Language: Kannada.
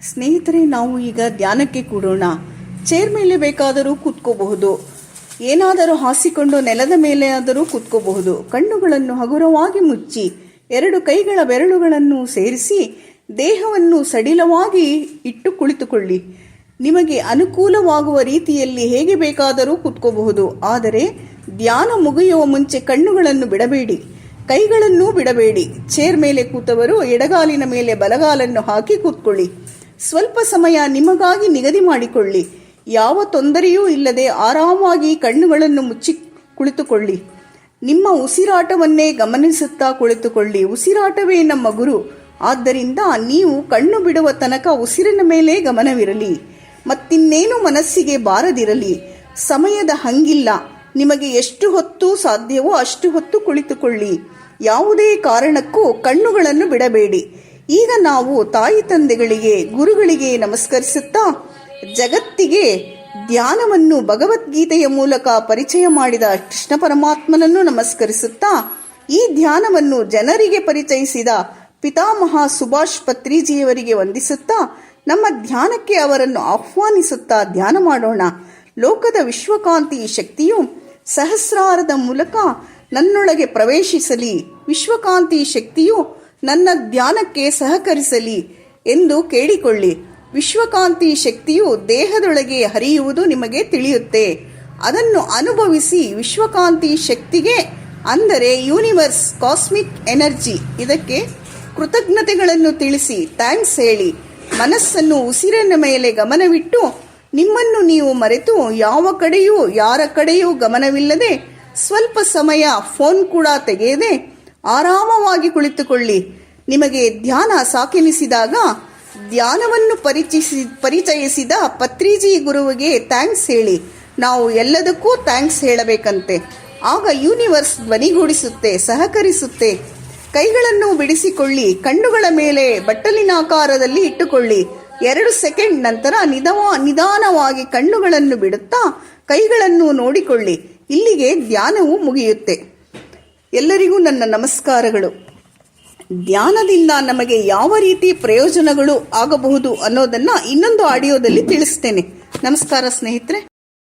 ಸ್ನೇಹಿತರೆ, ನಾವು ಈಗ ಧ್ಯಾನಕ್ಕೆ ಕೂಡೋಣ. ಚೇರ್ ಮೇಲೆ ಬೇಕಾದರೂ ಕೂತ್ಕೋಬಹುದು, ಏನಾದರೂ ಹಾಸಿಕೊಂಡು ನೆಲದ ಮೇಲೆ ಆದರೂ ಕೂತ್ಕೋಬಹುದು. ಕಣ್ಣುಗಳನ್ನು ಹಗುರವಾಗಿ ಮುಚ್ಚಿ 2 ಕೈಗಳ ಬೆರಳುಗಳನ್ನು ಸೇರಿಸಿ ದೇಹವನ್ನು ಸಡಿಲವಾಗಿ ಇಟ್ಟು ಕುಳಿತುಕೊಳ್ಳಿ. ನಿಮಗೆ ಅನುಕೂಲವಾಗುವ ರೀತಿಯಲ್ಲಿ ಹೇಗೆ ಬೇಕಾದರೂ ಕೂತ್ಕೋಬಹುದು. ಆದರೆ ಧ್ಯಾನ ಮುಗಿಯುವ ಮುಂಚೆ ಕಣ್ಣುಗಳನ್ನು ಬಿಡಬೇಡಿ, ಕೈಗಳನ್ನೂ ಬಿಡಬೇಡಿ. ಚೇರ್ ಮೇಲೆ ಕೂತವರು ಎಡಗಾಲಿನ ಮೇಲೆ ಬಲಗಾಲನ್ನು ಹಾಕಿ ಕೂತ್ಕೊಳ್ಳಿ. ಸ್ವಲ್ಪ ಸಮಯ ನಿಮಗಾಗಿ ನಿಗದಿ ಮಾಡಿಕೊಳ್ಳಿ. ಯಾವ ತೊಂದರೆಯೂ ಇಲ್ಲದೆ ಆರಾಮಾಗಿ ಕಣ್ಣುಗಳನ್ನು ಮುಚ್ಚಿ ಕುಳಿತುಕೊಳ್ಳಿ. ನಿಮ್ಮ ಉಸಿರಾಟವನ್ನೇ ಗಮನಿಸುತ್ತಾ ಕುಳಿತುಕೊಳ್ಳಿ. ಉಸಿರಾಟವೇ ನಮ್ಮ ಗುರು. ಆದ್ದರಿಂದ ನೀವು ಕಣ್ಣು ಬಿಡುವ ತನಕ ಉಸಿರಿನ ಮೇಲೆ ಗಮನವಿರಲಿ, ಮತ್ತಿನ್ನೇನು ಮನಸ್ಸಿಗೆ ಬಾರದಿರಲಿ. ಸಮಯದ ಹಂಗಿಲ್ಲ, ನಿಮಗೆ ಎಷ್ಟು ಹೊತ್ತು ಸಾಧ್ಯವೋ ಅಷ್ಟು ಹೊತ್ತು ಕುಳಿತುಕೊಳ್ಳಿ. ಯಾವುದೇ ಕಾರಣಕ್ಕೂ ಕಣ್ಣುಗಳನ್ನು ಬಿಡಬೇಡಿ. ಈಗ ನಾವು ತಾಯಿ ತಂದೆಗಳಿಗೆ, ಗುರುಗಳಿಗೆ ನಮಸ್ಕರಿಸುತ್ತಾ, ಜಗತ್ತಿಗೆ ಧ್ಯಾನವನ್ನು ಭಗವದ್ಗೀತೆಯ ಮೂಲಕ ಪರಿಚಯ ಮಾಡಿದ ಕೃಷ್ಣ ಪರಮಾತ್ಮನನ್ನು ನಮಸ್ಕರಿಸುತ್ತಾ, ಈ ಧ್ಯಾನವನ್ನು ಜನರಿಗೆ ಪರಿಚಯಿಸಿದ ಪಿತಾಮಹ ಸುಭಾಷ್ ಪತ್ರಿಜಿಯವರಿಗೆ ವಂದಿಸುತ್ತಾ, ನಮ್ಮ ಧ್ಯಾನಕ್ಕೆ ಅವರನ್ನು ಆಹ್ವಾನಿಸುತ್ತಾ ಧ್ಯಾನ ಮಾಡೋಣ. ಲೋಕದ ವಿಶ್ವಕಾಂತಿ ಶಕ್ತಿಯು ಸಹಸ್ರಾರದ ಮೂಲಕ ನನ್ನೊಳಗೆ ಪ್ರವೇಶಿಸಲಿ. ವಿಶ್ವಕಾಂತಿ ಶಕ್ತಿಯು ನನ್ನ ಧ್ಯಾನಕ್ಕೆ ಸಹಕರಿಸಲಿ ಎಂದು ಕೇಳಿಕೊಳ್ಳಿ. ವಿಶ್ವಕಾಂತಿ ಶಕ್ತಿಯು ದೇಹದೊಳಗೆ ಹರಿಯುವುದು ನಿಮಗೆ ತಿಳಿಯುತ್ತೆ. ಅದನ್ನು ಅನುಭವಿಸಿ. ವಿಶ್ವಕಾಂತಿ ಶಕ್ತಿಗೆ, ಅಂದರೆ ಯೂನಿವರ್ಸ್, ಕಾಸ್ಮಿಕ್ ಎನರ್ಜಿ, ಇದಕ್ಕೆ ಕೃತಜ್ಞತೆಗಳನ್ನು ತಿಳಿಸಿ ಥ್ಯಾಂಕ್ಸ್ ಹೇಳಿ. ಮನಸ್ಸನ್ನು ಉಸಿರಿನ ಮೇಲೆ ಗಮನವಿಟ್ಟು ನಿಮ್ಮನ್ನು ನೀವು ಮರೆತು ಯಾವ ಕಡೆಯೂ ಯಾರ ಕಡೆಯೂ ಗಮನವಿಲ್ಲದೆ ಸ್ವಲ್ಪ ಸಮಯ ಫೋನ್ ಕೂಡ ತೆಗೆಯದೆ ಆರಾಮವಾಗಿ ಕುಳಿತುಕೊಳ್ಳಿ. ನಿಮಗೆ ಧ್ಯಾನ ಸಾಕೆನಿಸಿದಾಗ ಧ್ಯಾನವನ್ನು ಪರಿಚಯಿಸಿದ ಪತ್ರಿಜಿ ಗುರುವಿಗೆ ಥ್ಯಾಂಕ್ಸ್ ಹೇಳಿ. ನಾವು ಎಲ್ಲದಕ್ಕೂ ಥ್ಯಾಂಕ್ಸ್ ಹೇಳಬೇಕಂತೆ. ಆಗ ಯೂನಿವರ್ಸ್ ಧ್ವನಿಗೂಡಿಸುತ್ತೆ, ಸಹಕರಿಸುತ್ತೆ. ಕೈಗಳನ್ನು ಬಿಡಿಸಿಕೊಳ್ಳಿ. ಕಣ್ಣುಗಳ ಮೇಲೆ ಬಟ್ಟಲಿನಾಕಾರದಲ್ಲಿ ಇಟ್ಟುಕೊಳ್ಳಿ. 2 ಸೆಕೆಂಡ್ ನಂತರ ನಿಧಾನವಾಗಿ ಕಣ್ಣುಗಳನ್ನು ಬಿಡುತ್ತಾ ಕೈಗಳನ್ನು ನೋಡಿಕೊಳ್ಳಿ. ಇಲ್ಲಿಗೆ ಧ್ಯಾನವು ಮುಗಿಯುತ್ತೆ. ಎಲ್ಲರಿಗೂ ನನ್ನ ನಮಸ್ಕಾರಗಳು. ಧ್ಯಾನದಿಂದ ನಮಗೆ ಯಾವ ರೀತಿ ಪ್ರಯೋಜನಗಳು ಆಗಬಹುದು ಅನ್ನೋದನ್ನ ಇನ್ನೊಂದು ಆಡಿಯೋದಲ್ಲಿ ತಿಳಿಸ್ತೇನೆ. ನಮಸ್ಕಾರ ಸ್ನೇಹಿತರೆ.